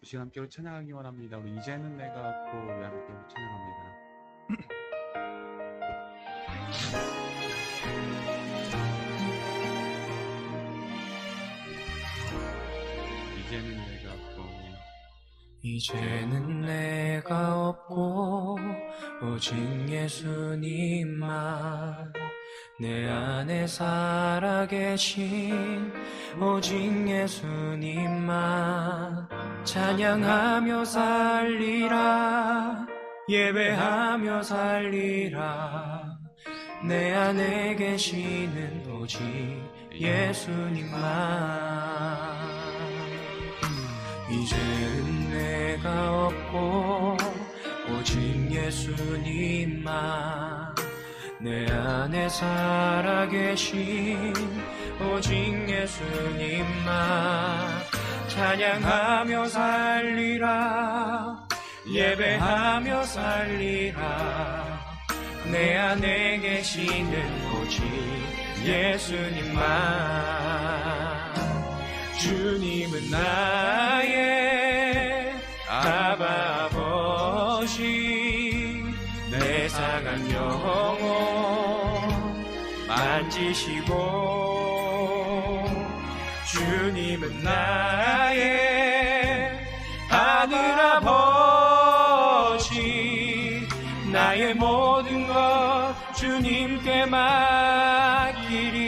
시간 함께 우리 찬양하기 원합니다. 우리 이제는 내가 없고 우리 함께 우리 찬양합니다. 이제는 내가 없고 이제는 내가 없고 오직 예수님만 내 안에 살아계신 오직 예수님만 찬양하며 살리라 예배하며 살리라 내 안에 계시는 오직 예수님만 이제는 내가 없고 오직 예수님만 내 안에 살아계신 오직 예수님만 찬양하며 살리라 예배하며 살리라 내 안에 계시는 오직 예수님만 주님은 나의 아바 아버지 내 상한 영혼 만지시고 주님은 나의 하늘아버지 나의 모든 것 주님께 맡기리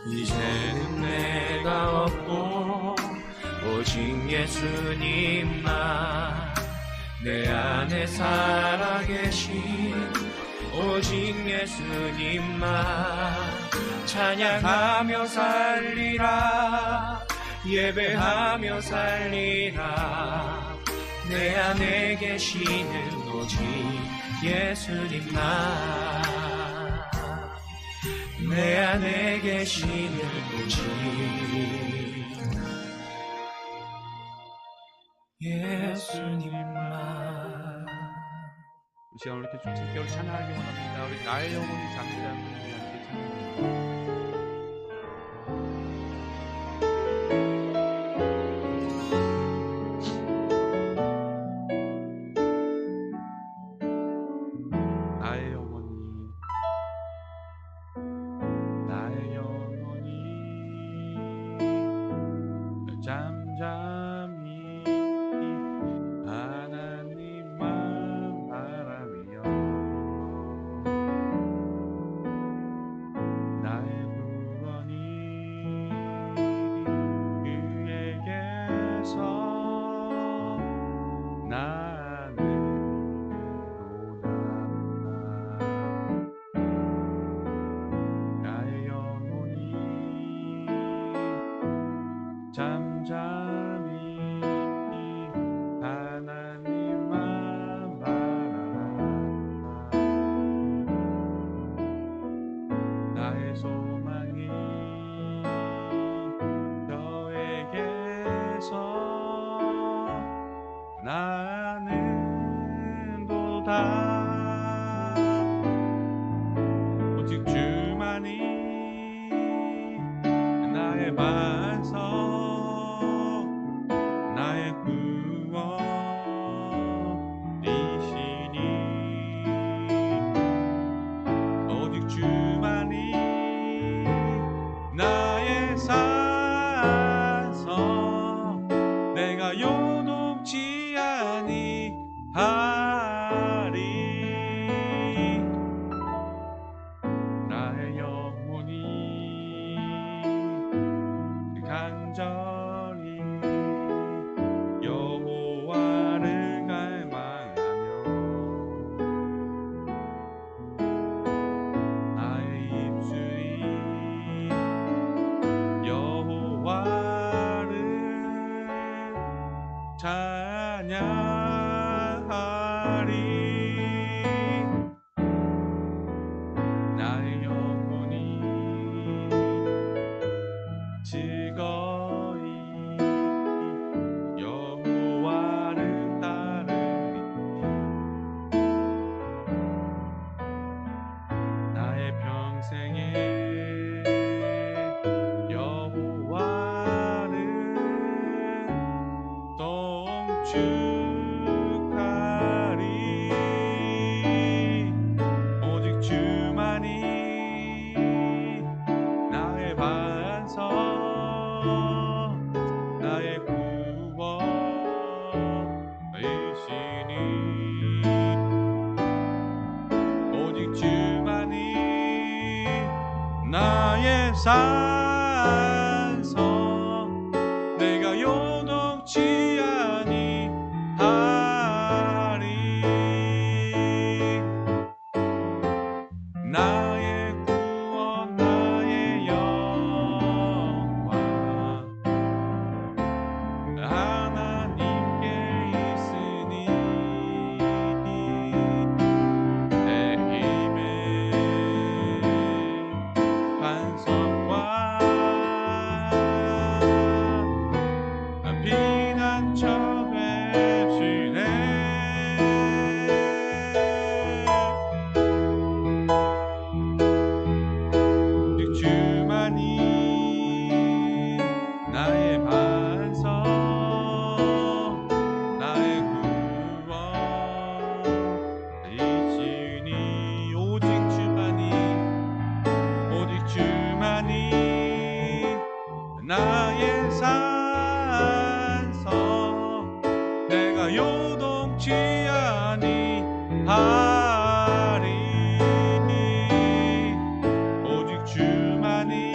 이제는 내가 없고 오직 예수님만 내 안에 살아계신 오직 예수님만 찬양하며 살리라 예배하며 살리라 내 안에 계시는 오직 예수님만 내 안에 계시는 오직 예수님만 이 시간 우리 이렇게 좀 함께 우리 찬양하기 원합니다. 우리 나의 영혼이 잠들지 않고 우리 함께 찬양합니다. 잠잠히 하나님만 바라며 나의 나의 산성 내가 요동치 아니하리 나의 구원 나의 여호와 하나님께 있으니 내 힘의 반석과 피난처 되시네 오직 주만이 나의 반석 나의 구원이시니 오직 주만이 나의 산성 내가 요동치 아니하리 오직 주만이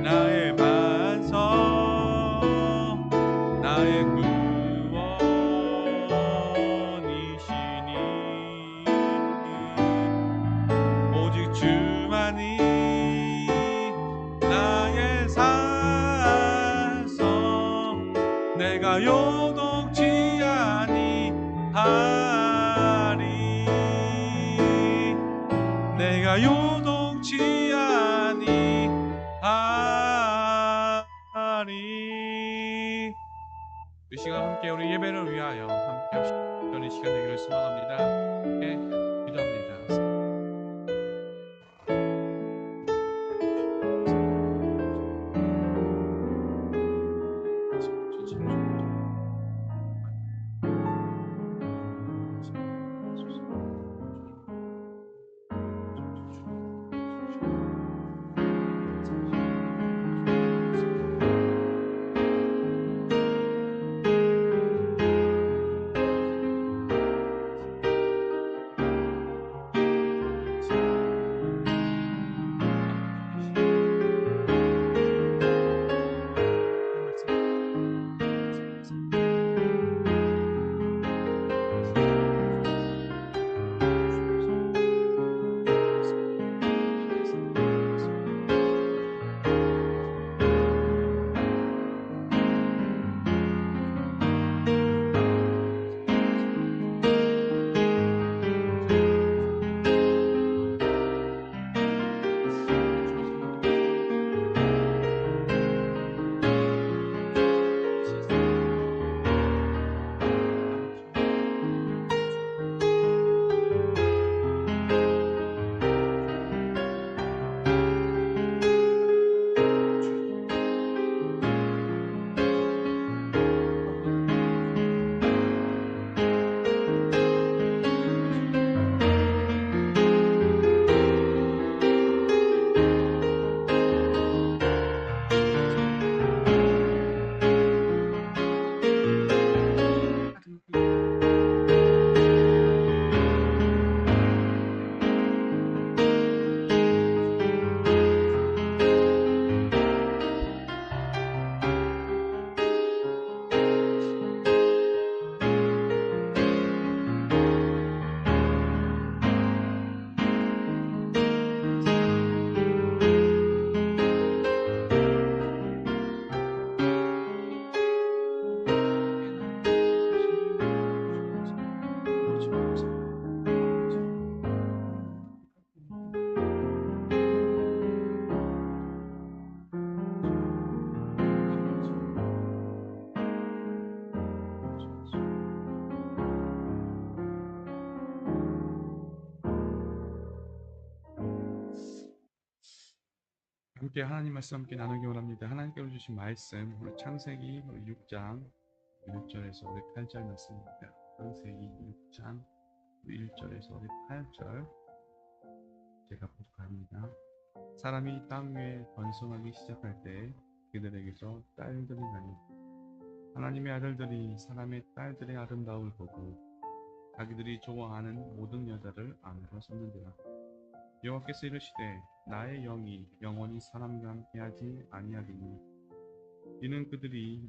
나의 반석 나의 구원이시니 오직 주만이 나의 산성 내가 요동치 아니하리 내가 요동치 아니하리 이 시간 함께 우리 예배를 위하여 함께 합시다. 이 시간 되기를 소망합니다. 함께 기도합니다. 함께 하나님 말씀 함께 나누기 원합니다. 하나님께로 주신 말씀 우리 창세기 6장 1절에서 8절 말씀입니다. 창세기 6장 1절에서 8절 제가 보도합니다. 사람이 땅 위에 번성하기 시작할 때 그들에게서 딸들이 나니 하나님의 아들들이 사람의 딸들의 아름다움을 보고 자기들이 좋아하는 모든 여자를 아내로 삼는지라. 여호와께서 이르시되 나의 영이 영원히 사람과 함께하지 아니하리니 이는 그들이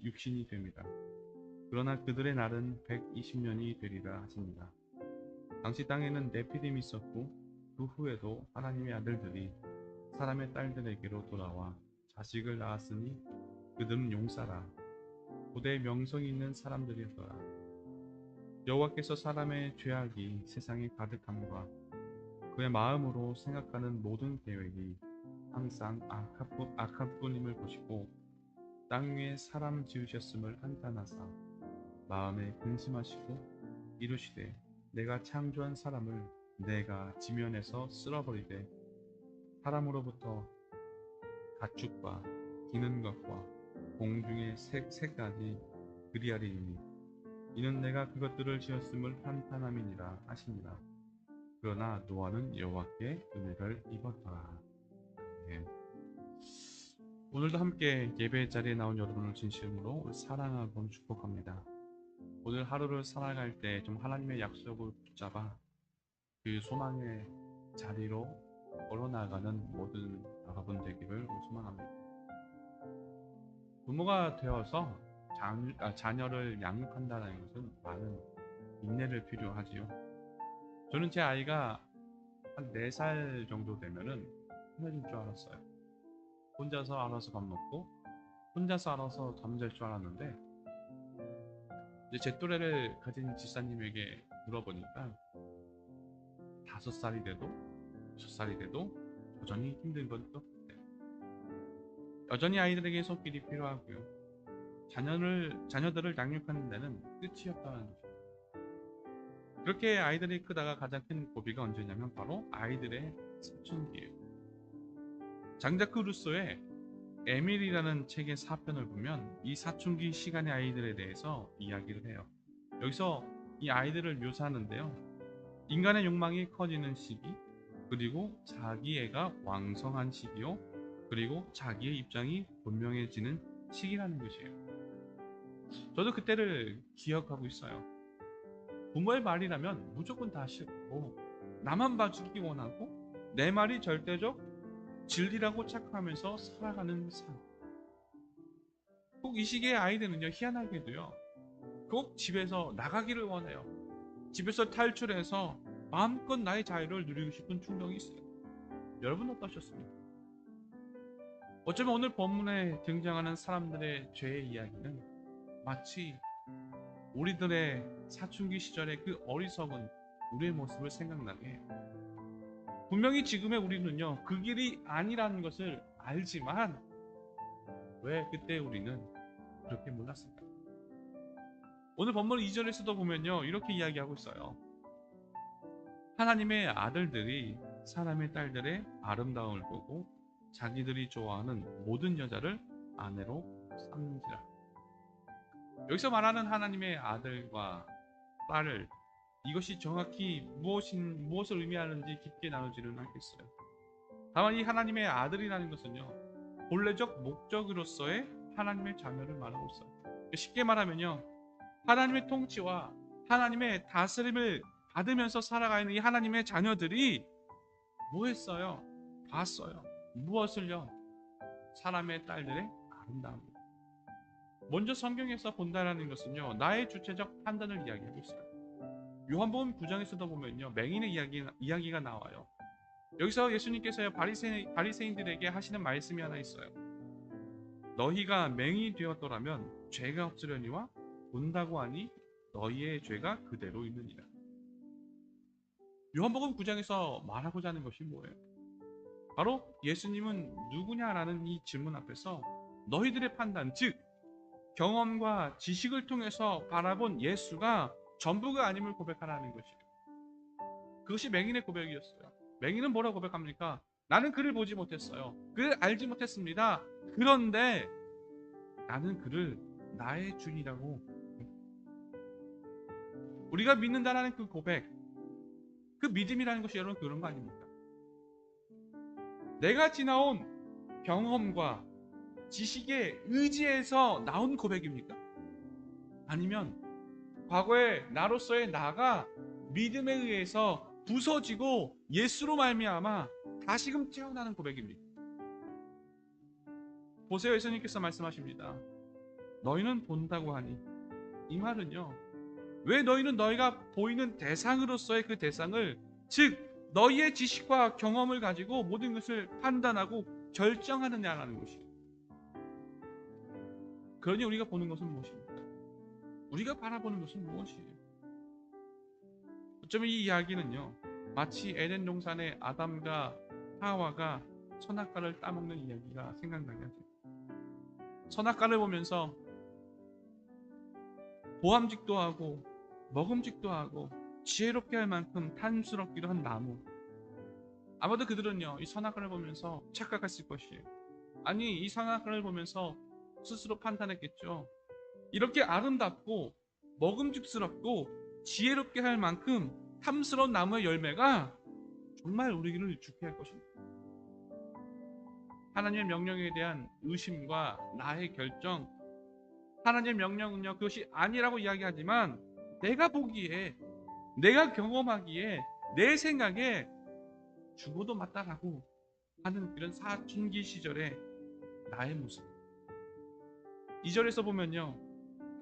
육신이 됩니다. 그러나 그들의 날은 120년이 되리라 하십니다. 당시 땅에는 네피림이 있었고 그 후에도 하나님의 아들들이 사람의 딸들에게로 돌아와 자식을 낳았으니 그들은 용사라 고대 명성이 있는 사람들이었더라. 여호와께서 사람의 죄악이 세상에 가득함과 그의 마음으로 생각하는 모든 계획이 항상 악할 뿐임을 보시고 땅 위에 사람 지으셨음을 한탄하사 마음에 근심하시고 이르시되 내가 창조한 사람을 내가 지면에서 쓸어버리되 사람으로부터 가축과 기는 것과 공중의 새까지 그리하리니 이는 내가 그것들을 지었음을 한탄함이니라 하시니라. 그러나 노아는 여호와께 은혜를 입었더라. 네. 오늘도 함께 예배의 자리에 나온 여러분을 진심으로 사랑하고 축복합니다. 오늘 하루를 살아갈 때 좀 하나님의 약속을 붙잡아 그 소망의 자리로 걸어나가는 모든 여러분 되기를 소망합니다. 부모가 되어서 자녀를 양육한다는 것은 많은 인내를 필요하지요. 저는 제 아이가 한 4살 정도 되면은 편해질 줄 알았어요. 혼자서 알아서 밥 먹고 혼자서 알아서 잠잘 줄 알았는데 이제 제 또래를 가진 집사님에게 물어보니까 5살이 돼도 6살이 돼도 여전히 힘든 건 똑같아요. 여전히 아이들에게 손길이 필요하고요. 자녀들을 양육하는 데는 끝이 없다는 거죠. 그렇게 아이들이 크다가 가장 큰 고비가 언제냐면 바로 아이들의 사춘기예요. 장자크 루소의 에밀이라는 책의 4편을 보면 이 사춘기 시간의 아이들에 대해서 이야기를 해요. 여기서 이 아이들을 묘사하는데요. 인간의 욕망이 커지는 시기, 그리고 자기애가 왕성한 시기요, 그리고 자기의 입장이 분명해지는 시기라는 것이에요. 저도 그때를 기억하고 있어요. 부모의 말이라면 무조건 다 싫고 나만 봐주기 원하고 내 말이 절대적 진리라고 착각하면서 살아가는 삶. 꼭 이 시기의 아이들은요, 희한하게도요, 꼭 집에서 나가기를 원해요. 집에서 탈출해서 마음껏 나의 자유를 누리고 싶은 충동이 있어요. 여러분 어떠셨습니까? 어쩌면 오늘 본문에 등장하는 사람들의 죄의 이야기는 마치 우리들의 사춘기 시절의 그 어리석은 우리의 모습을 생각나게 해요. 분명히 지금의 우리는요, 그 길이 아니라는 것을 알지만 왜 그때 우리는 그렇게 몰랐을까? 오늘 본문 2절에서도 보면요, 이렇게 이야기하고 있어요. 하나님의 아들들이 사람의 딸들의 아름다움을 보고 자기들이 좋아하는 모든 여자를 아내로 삼는지라. 여기서 말하는 하나님의 아들과 딸을, 이것이 정확히 무엇을 의미하는지 깊게 나누지는 않겠어요. 다만 이 하나님의 아들이라는 것은요, 본래적 목적으로서의 하나님의 자녀를 말하고 있어요. 쉽게 말하면요, 하나님의 통치와 하나님의 다스림을 받으면서 살아가는 이 하나님의 자녀들이 뭐 했어요? 봤어요. 무엇을요? 사람의 딸들의 아름다움입니다. 먼저 성경에서 본다라는 것은요, 나의 주체적 판단을 이야기하고 있어요. 요한복음 9장에서도 보면요, 맹인의 이야기가 나와요. 여기서 예수님께서요, 바리새인들에게 하시는 말씀이 하나 있어요. 너희가 맹인이 되었더라면 죄가 없으려니와 본다고 하니 너희의 죄가 그대로 있느니라. 요한복음 9장에서 말하고자 하는 것이 뭐예요? 바로 예수님은 누구냐라는 이 질문 앞에서 너희들의 판단, 즉 경험과 지식을 통해서 바라본 예수가 전부가 아님을 고백하라는 것이에요. 그것이 맹인의 고백이었어요. 맹인은 뭐라고 고백합니까? 나는 그를 보지 못했어요. 그를 알지 못했습니다. 그런데 나는 그를 나의 주인이라고. 우리가 믿는다라는 그 고백, 그 믿음이라는 것이 여러분 그런 거 아닙니까? 내가 지나온 경험과 지식의 의지에서 나온 고백입니까? 아니면 과거의 나로서의 나가 믿음에 의해서 부서지고 예수로 말미암아 다시금 태어나는 고백입니다. 보세요. 예수님께서 말씀하십니다. 너희는 본다고 하니, 이 말은요, 왜 너희는 너희가 보이는 대상으로서의 그 대상을, 즉 너희의 지식과 경험을 가지고 모든 것을 판단하고 결정하느냐라는 것이에요. 그러니 우리가 보는 것은 무엇입니까? 우리가 바라보는 것은 무엇이에요? 어쩌면 이 이야기는요, 마치 에덴 동산의 아담과 하와가 선악과를 따먹는 이야기가 생각나게 하죠. 선악과를 보면서 보암직도 하고 먹음직도 하고 지혜롭게 할 만큼 탐스럽기도 한 나무. 아마도 그들은요, 이 선악과를 보면서 착각했을 것이에요. 아니, 이 선악과를 보면서 스스로 판단했겠죠. 이렇게 아름답고 먹음직스럽고 지혜롭게 할 만큼 탐스러운 나무의 열매가 정말 우리를 죽게 할 것입니다. 하나님의 명령에 대한 의심과 나의 결정, 하나님의 명령은요, 그것이 아니라고 이야기하지만 내가 보기에, 내가 경험하기에, 내 생각에 죽어도 맞다라고 하는 그런 사춘기 시절의 나의 모습. 2절에서 보면요,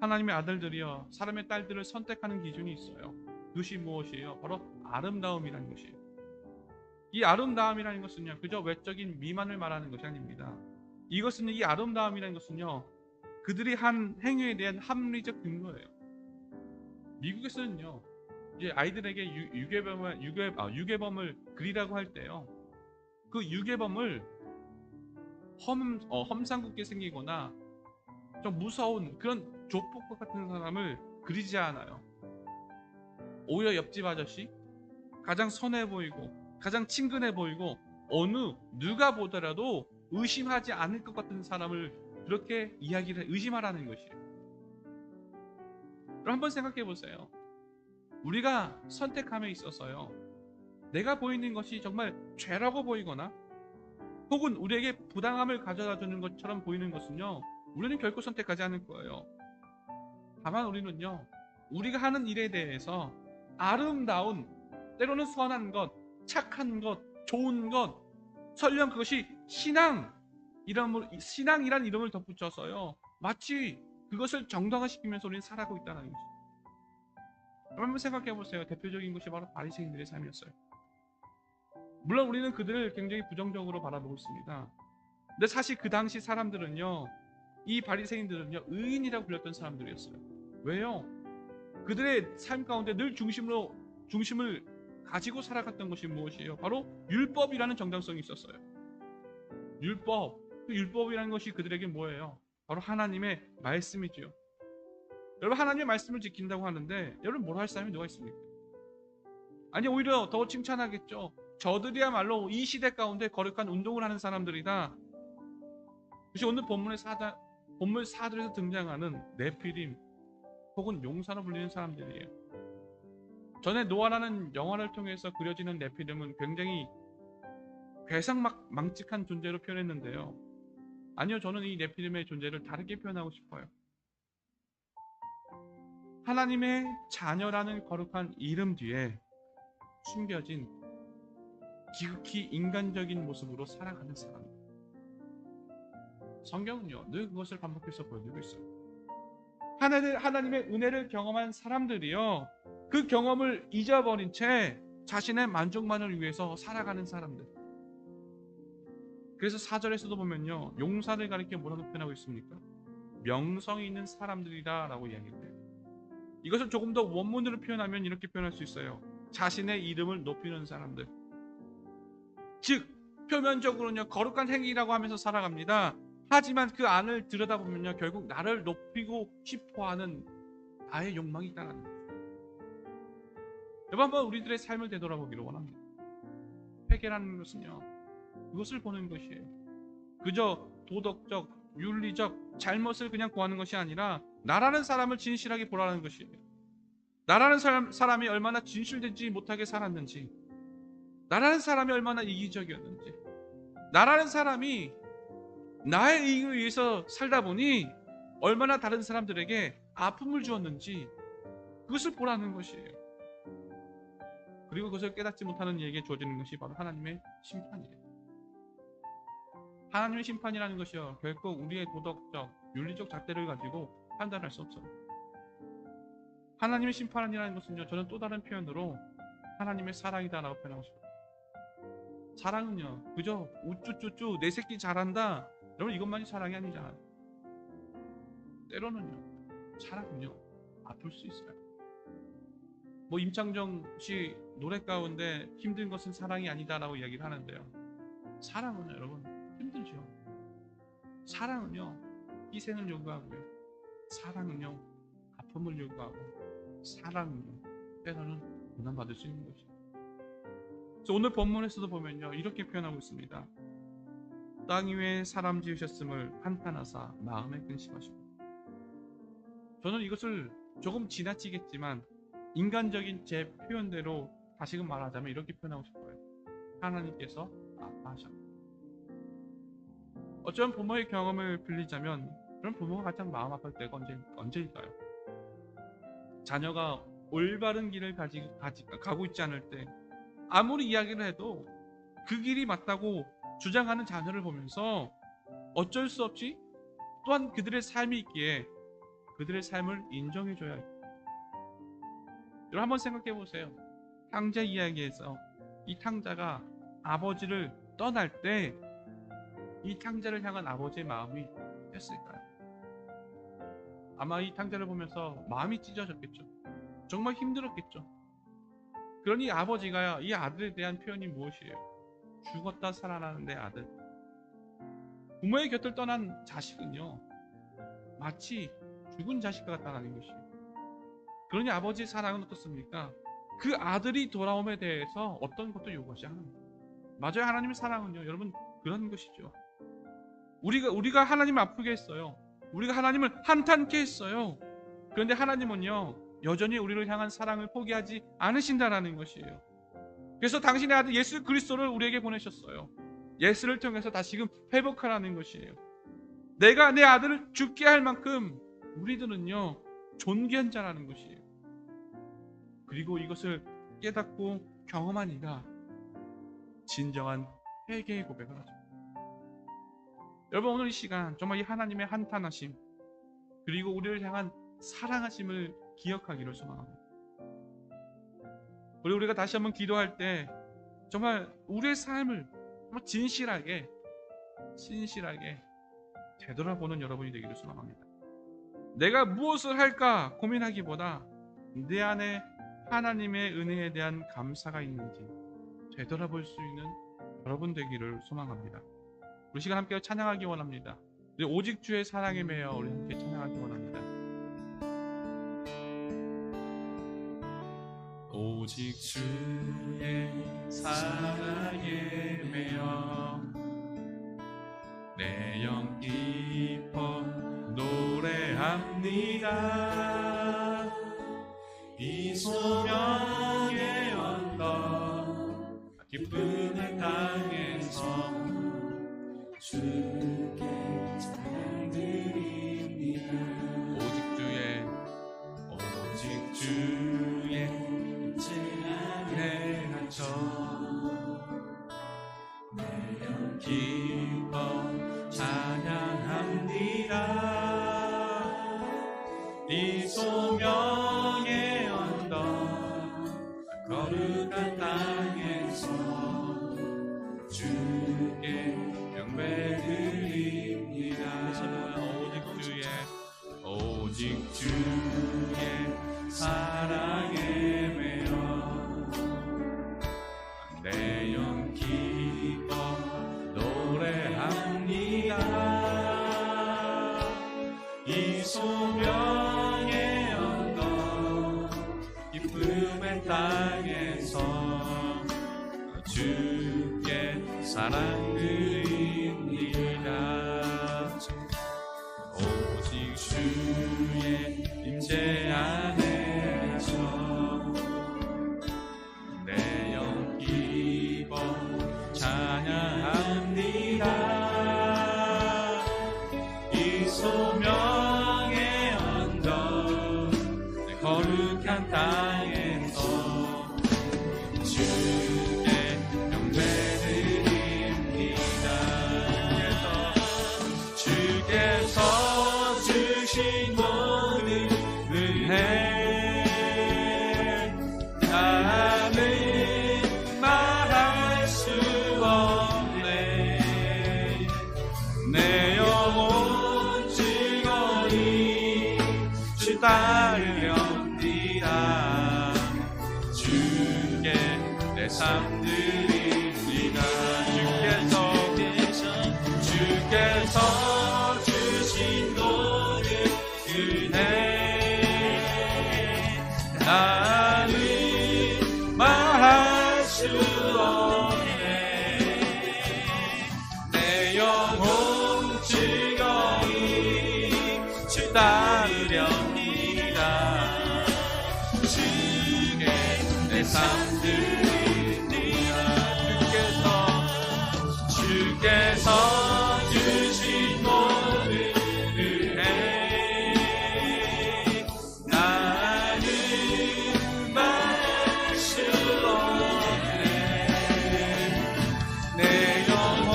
하나님의 아들들이여 사람의 딸들을 선택하는 기준이 있어요. 그것이 무엇이에요? 바로 아름다움이라는 것이에요. 이 아름다움이라는 것은요, 그저 외적인 미만을 말하는 것이 아닙니다. 이것은, 이 아름다움이라는 것은요, 그들이 한 행위에 대한 합리적 근거예요. 미국에서는요, 이제 아이들에게 유괴범을 그리라고 할 때요, 그 유괴범을 험상궂게 생기거나 좀 무서운 그런 조폭과 같은 사람을 그리지 않아요. 오히려 옆집 아저씨, 가장 선해 보이고 가장 친근해 보이고 어느 누가 보더라도 의심하지 않을 것 같은 사람을 그렇게 의심하라는 것이에요. 그럼 한번 생각해 보세요. 우리가 선택함에 있어서요, 내가 보이는 것이 정말 죄라고 보이거나 혹은 우리에게 부당함을 가져다 주는 것처럼 보이는 것은요, 우리는 결코 선택하지 않을 거예요. 다만 우리는요, 우리가 하는 일에 대해서 아름다운, 때로는 선한 것, 착한 것, 좋은 것, 설령 그것이 신앙이란 이름을 덧붙여서요, 마치 그것을 정당화시키면서 우리는 살아가고 있다는 것입니다. 한번 생각해 보세요. 대표적인 것이 바로 바리새인들의 삶이었어요. 물론 우리는 그들을 굉장히 부정적으로 바라보고 있습니다. 근데 사실 그 당시 사람들은요, 이 바리새인들은요, 의인이라고 불렸던 사람들이었어요. 왜요? 그들의 삶 가운데 늘 중심을 가지고 살아갔던 것이 무엇이에요? 바로 율법이라는 정당성이 있었어요. 율법, 그 율법이라는 것이 그들에게 뭐예요? 바로 하나님의 말씀이지요. 여러분, 하나님의 말씀을 지킨다고 하는데 여러분, 뭐라 할 사람이 누가 있습니까? 아니, 오히려 더 칭찬하겠죠. 저들이야말로 이 시대 가운데 거룩한 운동을 하는 사람들이다. 그것이 오늘 본문 4절에서 등장하는 네피림 혹은 용사로 불리는 사람들이에요. 전에 노아라는 영화를 통해서 그려지는 네피림은 굉장히 괴상망측한 존재로 표현했는데요. 아니요, 저는 이 네피림의 존재를 다르게 표현하고 싶어요. 하나님의 자녀라는 거룩한 이름 뒤에 숨겨진 지극히 인간적인 모습으로 살아가는 사람. 성경은요, 늘 그것을 반복해서 보여주고 있어요. 하나님의 은혜를 경험한 사람들이요, 그 경험을 잊어버린 채 자신의 만족만을 위해서 살아가는 사람들. 그래서 4절에서도 보면요, 용사를 가리켜 뭐라고 표현하고 있습니까? 명성이 있는 사람들이다 라고 이야기해요. 이것을 조금 더 원문으로 표현하면 이렇게 표현할 수 있어요. 자신의 이름을 높이는 사람들. 즉 표면적으로는요, 거룩한 행위라고 하면서 살아갑니다. 하지만 그 안을 들여다보면요, 결국 나를 높이고 싶어하는 나의 욕망이 있다는 거죠. 여러분, 한번 우리들의 삶을 되돌아보기를 원합니다. 회개라는 것은요, 그것을 보는 것이에요. 그저 도덕적, 윤리적 잘못을 그냥 구하는 것이 아니라 나라는 사람을 진실하게 보라는 것이에요. 나라는 사람이 얼마나 진실되지 못하게 살았는지, 나라는 사람이 얼마나 이기적이었는지, 나라는 사람이 나의 이익을 위해서 살다 보니 얼마나 다른 사람들에게 아픔을 주었는지, 그것을 보라는 것이에요. 그리고 그것을 깨닫지 못하는 이에게 주어지는 것이 바로 하나님의 심판이에요. 하나님의 심판이라는 것이요, 결코 우리의 도덕적, 윤리적 잣대를 가지고 판단할 수 없어요. 하나님의 심판이라는 것은요, 저는 또 다른 표현으로 하나님의 사랑이다라고 표현하고 싶어요. 사랑은요, 그저 우쭈쭈쭈 내 새끼 잘한다, 여러분 이것만이 사랑이 아니잖아요. 때로는요, 사랑은요, 아플 수 있어요. 뭐 임창정 씨 노래 가운데 힘든 것은 사랑이 아니다라고 이야기를 하는데요, 사랑은요, 여러분 힘들죠. 사랑은요, 희생을 요구하고요, 사랑은요, 아픔을 요구하고, 사랑은요, 때로는 고난받을 수 있는 것이죠. 그래서 오늘 본문에서도 보면요, 이렇게 표현하고 있습니다. 땅 위에 사람 지으셨음을 한탄하사 마음에 근심하시고. 저는 이것을 조금 지나치겠지만 인간적인 제 표현대로 다시금 말하자면 이렇게 표현하고 싶어요. 하나님께서 아파하셨다. 어쩌면 부모의 경험을 빌리자면, 그럼 부모가 가장 마음 아플 때가 언제일까요? 자녀가 올바른 길을 가고 있지 않을 때, 아무리 이야기를 해도 그 길이 맞다고 주장하는 자녀를 보면서 어쩔 수 없이 또한 그들의 삶이 있기에 그들의 삶을 인정해줘야 해요. 여러분 한번 생각해 보세요. 탕자 이야기에서 이 탕자가 아버지를 떠날 때 이 탕자를 향한 아버지의 마음이 어땠을까요? 아마 이 탕자를 보면서 마음이 찢어졌겠죠. 정말 힘들었겠죠. 그러니 아버지가 이 아들에 대한 표현이 무엇이에요? 죽었다 살아나는 내 아들. 부모의 곁을 떠난 자식은요, 마치 죽은 자식과 같다는 것이에요. 그러니 아버지의 사랑은 어떻습니까? 그 아들이 돌아옴에 대해서 어떤 것도 요구하지 않습니다. 맞아요. 하나님의 사랑은요, 여러분 그런 것이죠. 우리가 하나님을 아프게 했어요. 우리가 하나님을 한탄케 했어요. 그런데 하나님은요, 여전히 우리를 향한 사랑을 포기하지 않으신다라는 것이에요. 그래서 당신의 아들 예수 그리스도를 우리에게 보내셨어요. 예수를 통해서 다시금 회복하라는 것이에요. 내가 내 아들을 죽게 할 만큼 우리들은요, 존귀한 자라는 것이에요. 그리고 이것을 깨닫고 경험한 이가 진정한 회개의 고백을 하죠. 여러분 오늘 이 시간 정말 이 하나님의 한탄하심, 그리고 우리를 향한 사랑하심을 기억하기를 소망합니다. 그리고 우리가 다시 한번 기도할 때 정말 우리의 삶을 정말 진실하게 되돌아보는 여러분이 되기를 소망합니다. 내가 무엇을 할까 고민하기보다 내 안에 하나님의 은혜에 대한 감사가 있는지 되돌아볼 수 있는 여러분 되기를 소망합니다. 우리 시간 함께 찬양하기 원합니다. 오직 주의 사랑에 매여 우리 함께 찬양하기 원합니다. 오직 주의 사랑에 매여 내 영 기뻐 노래합니다. 이 소명의 언덕 기쁨의 땅에서 주께 찬양 드립니다. 오직 주의 인재 안에 갇혀 내 영 기뻐 찬양합니다. 이 소명의 언덕 거룩한 땅에서 주께 경배드립니다. 오직 주의 사랑에 매여 내 영 기뻐 노래합니다. 이 소명의 언덕 기쁨의 땅에서 주께 사랑 드립니다. 오직 주의 임재 안에서 내 영 기뻐 찬양합니다. 이 소명의 언덕 거룩한 땅에서 삶 드립니다. 주께서 주신 모든 은혜 나는 말할 수 없네. 내 영혼 즐거이 주 따르렵니다. 주께 내 삶 드립니다. 주께서 주신 모든 은혜 나는 말할 수 없네. 내 영혼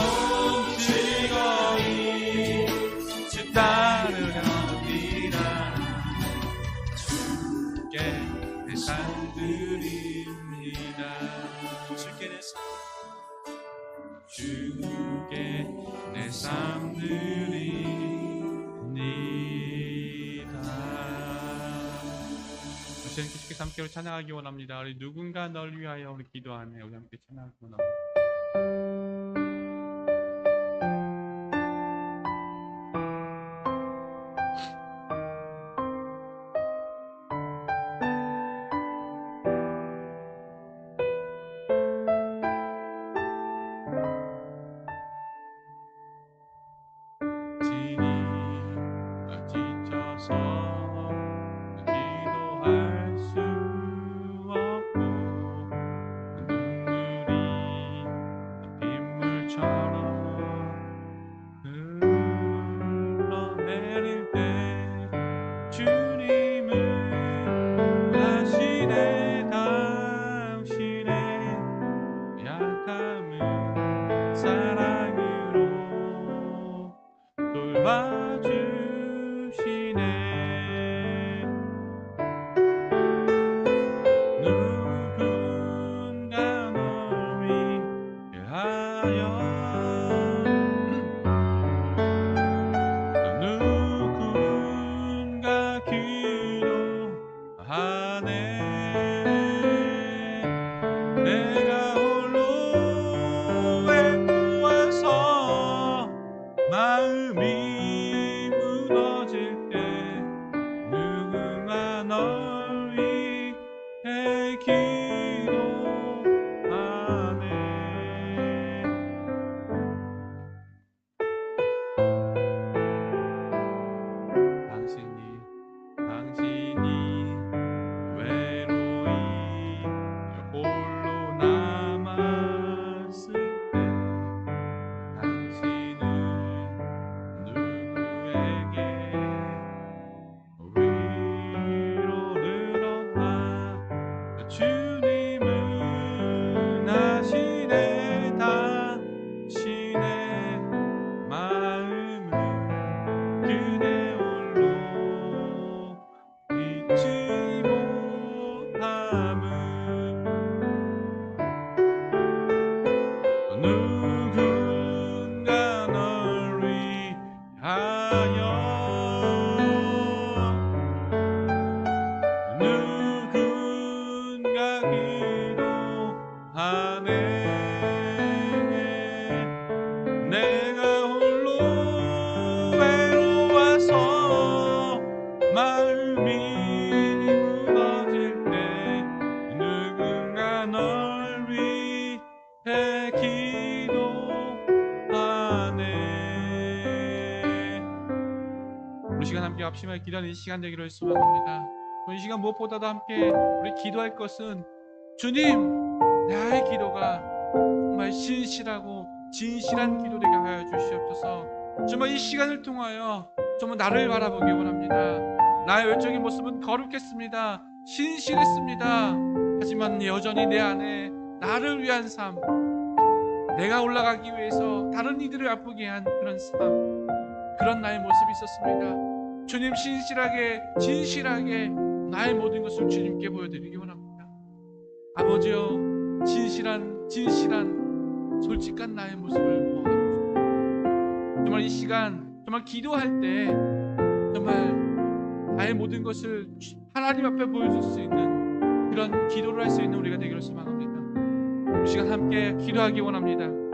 즐거이 주 따르렵니다. 주께 내 삶 드립니다. 주께 내 삶 드립니다. 주님께 주께 함께 찬양하기 원합니다. 우리 누군가 널 위하여 우리 기도하네. 우리 함께 찬양하기 원합니다. 합심하여 기도하는 이 시간 되기를 소망합니다. 이 시간 무엇보다도 함께 우리 기도할 것은 주님, 나의 기도가 정말 신실하고 진실한 기도 되게 하여 주시옵소서. 정말 이 시간을 통하여 정말 나를 바라보기 원합니다. 나의 외적인 모습은 거룩했습니다. 신실했습니다. 하지만 여전히 내 안에 나를 위한 삶, 내가 올라가기 위해서 다른 이들을 아프게 한 그런 삶, 그런 나의 모습이 있었습니다. 주님, 신실하게 진실하게 나의 모든 것을 주님께 보여드리기 원합니다. 아버지여, 진실한 솔직한 나의 모습을 보여주옵소서. 정말 이 시간 정말 기도할 때 정말 나의 모든 것을 하나님 앞에 보여줄 수 있는 그런 기도를 할 수 있는 우리가 되기를 소망합니다. 함께 기도하기 원합니다.